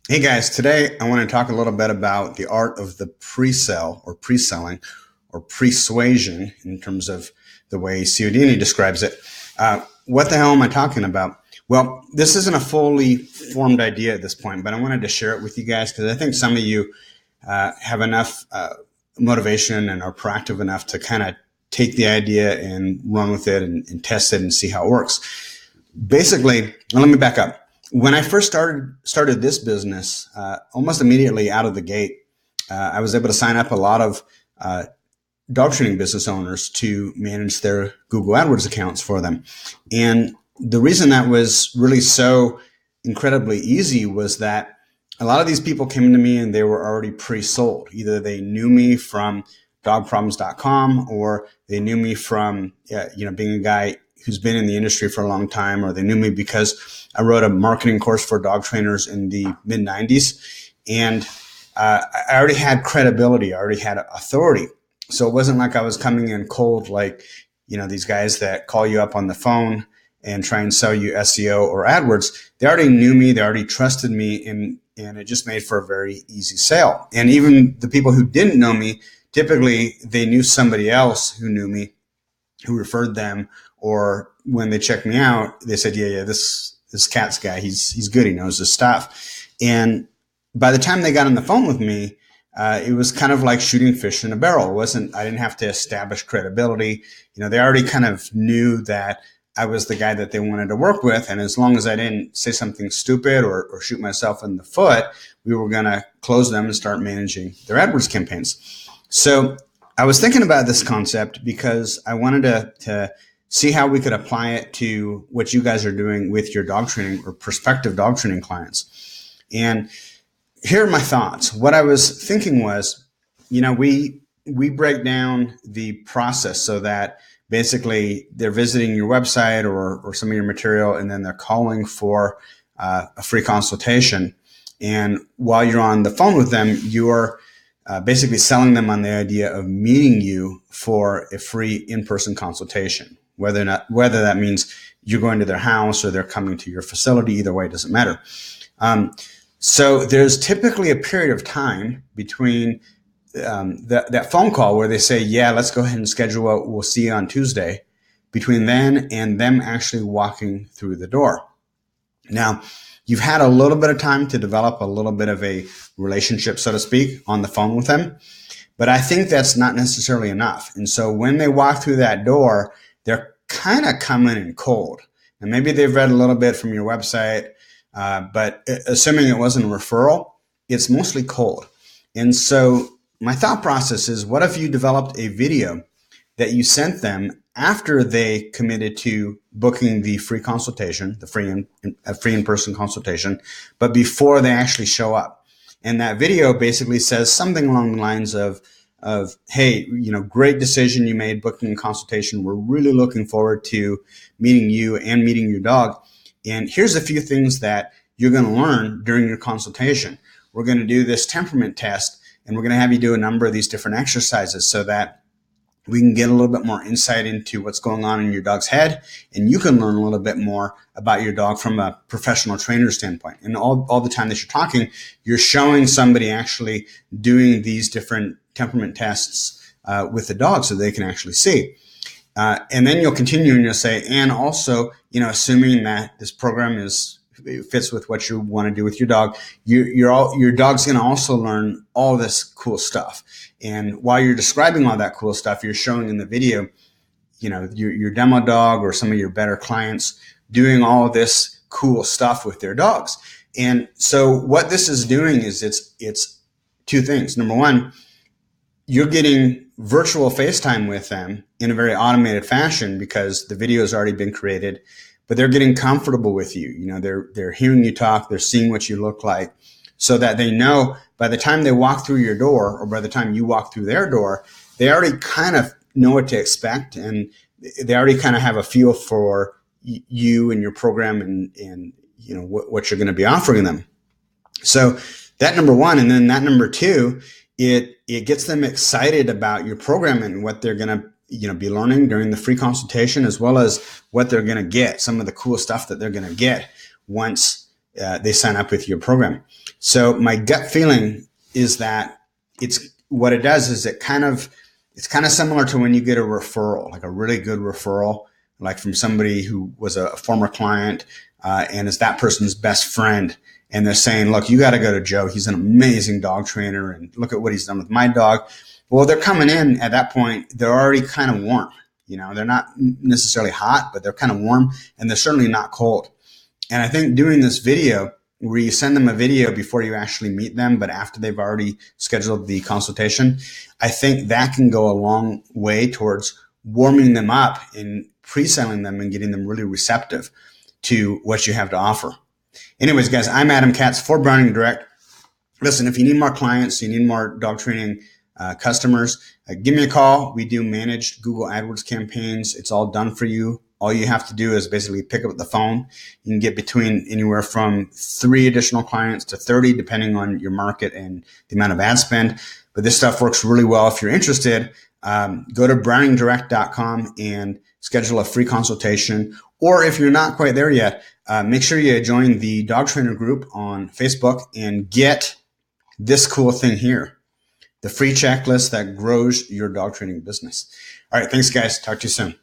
Hey guys, today I want to talk a little bit about the art of the pre-sell or pre-selling or persuasion in terms of the way Cialdini describes it. What the hell am I talking about? Well, this isn't a fully formed idea at this point, but I wanted to share it with you guys because I think some of you have enough motivation and are proactive enough to kind of take the idea and run with it and test it and see how it works. Basically, let me back up. When I first started this business, almost immediately out of the gate, I was able to sign up a lot of dog training business owners to manage their Google AdWords accounts for them. And the reason that was really so incredibly easy was that a lot of these people came to me and they were already pre-sold. Either they knew me from dogproblems.com or they knew me from being a guy who's been in the industry for a long time, or they knew me because I wrote a marketing course for dog trainers in the mid 90s. And I already had credibility. I already had authority. So it wasn't like I was coming in cold, like, these guys that call you up on the phone and try and sell you SEO or AdWords. They already knew me. They already trusted me. And it just made for a very easy sale. And even the people who didn't know me, typically they knew somebody else who knew me, who referred them, or when they checked me out, they said, yeah, this Katz guy, he's good. He knows his stuff. And by the time they got on the phone with me, it was kind of like shooting fish in a barrel. I didn't have to establish credibility. They already kind of knew that I was the guy that they wanted to work with. And as long as I didn't say something stupid or shoot myself in the foot, we were going to close them and start managing their AdWords campaigns. So I was thinking about this concept because I wanted to see how we could apply it to what you guys are doing with your dog training or prospective dog training clients. And here are my thoughts. What I was thinking was, we break down the process so that basically they're visiting your website or some of your material, and then they're calling for a free consultation. And while you're on the phone with them, you're basically selling them on the idea of meeting you for a free in-person consultation. Whether that means you're going to their house or they're coming to your facility, either way, it doesn't matter. So there's typically a period of time between that phone call where they say, yeah, let's go ahead and schedule what we'll see you on Tuesday, between then and them actually walking through the door. Now, you've had a little bit of time to develop a little bit of a relationship, so to speak, on the phone with them. But I think that's not necessarily enough. And so when they walk through that door, they're kind of coming in cold. And maybe they've read a little bit from your website, but assuming it wasn't a referral, it's mostly cold. And so my thought process is, what if you developed a video that you sent them after they committed to booking the free consultation, the free in-person consultation, but before they actually show up? And that video basically says something along the lines of, hey, great decision you made booking a consultation. We're really looking forward to meeting you and meeting your dog. And here's a few things that you're going to learn during your consultation. We're going to do this temperament test, and we're going to have you do a number of these different exercises so that we can get a little bit more insight into what's going on in your dog's head, and you can learn a little bit more about your dog from a professional trainer standpoint. And all the time that you're talking, you're showing somebody actually doing these different temperament tests with the dog so they can actually see. And then you'll continue and you'll say, and also, assuming that this program fits with what you want to do with your dog, your dog's going to also learn all this cool stuff. And while you're describing all that cool stuff, you're showing in the video, your demo dog or some of your better clients doing all this cool stuff with their dogs. And so what this is doing is it's two things. Number one, you're getting virtual FaceTime with them in a very automated fashion because the video has already been created, but they're getting comfortable with you. They're hearing you talk, they're seeing what you look like, so that they know by the time they walk through your door or by the time you walk through their door, they already kind of know what to expect, and they already kind of have a feel for you and your program and what you're going to be offering them. So that number one. And then that number two, it gets them excited about your program and what they're going to be learning during the free consultation, as well as what they're going to get, some of the cool stuff that they're going to get once they sign up with your program. So my gut feeling is that what it does is it's kind of similar to when you get a referral, like a really good referral, like from somebody who was a former client and is that person's best friend. And they're saying, look, you got to go to Joe. He's an amazing dog trainer. And look at what he's done with my dog. Well, they're coming in at that point. They're already kind of warm. They're not necessarily hot, but they're kind of warm, and they're certainly not cold. And I think doing this video where you send them a video before you actually meet them, but after they've already scheduled the consultation, I think that can go a long way towards warming them up and pre-selling them and getting them really receptive to what you have to offer. Anyways, guys, I'm Adam Katz for Browning Direct. Listen, if you need more clients, you need more dog training customers, give me a call. We do managed Google AdWords campaigns. It's all done for you. All you have to do is basically pick up the phone. You can get between anywhere from 3 additional clients to 30, depending on your market and the amount of ad spend. But this stuff works really well. If you're interested, go to browningdirect.com and schedule a free consultation. Or if you're not quite there yet, make sure you join the Dog Trainer group on Facebook and get this cool thing here, the free checklist that grows your dog training business. All right. Thanks, guys. Talk to you soon.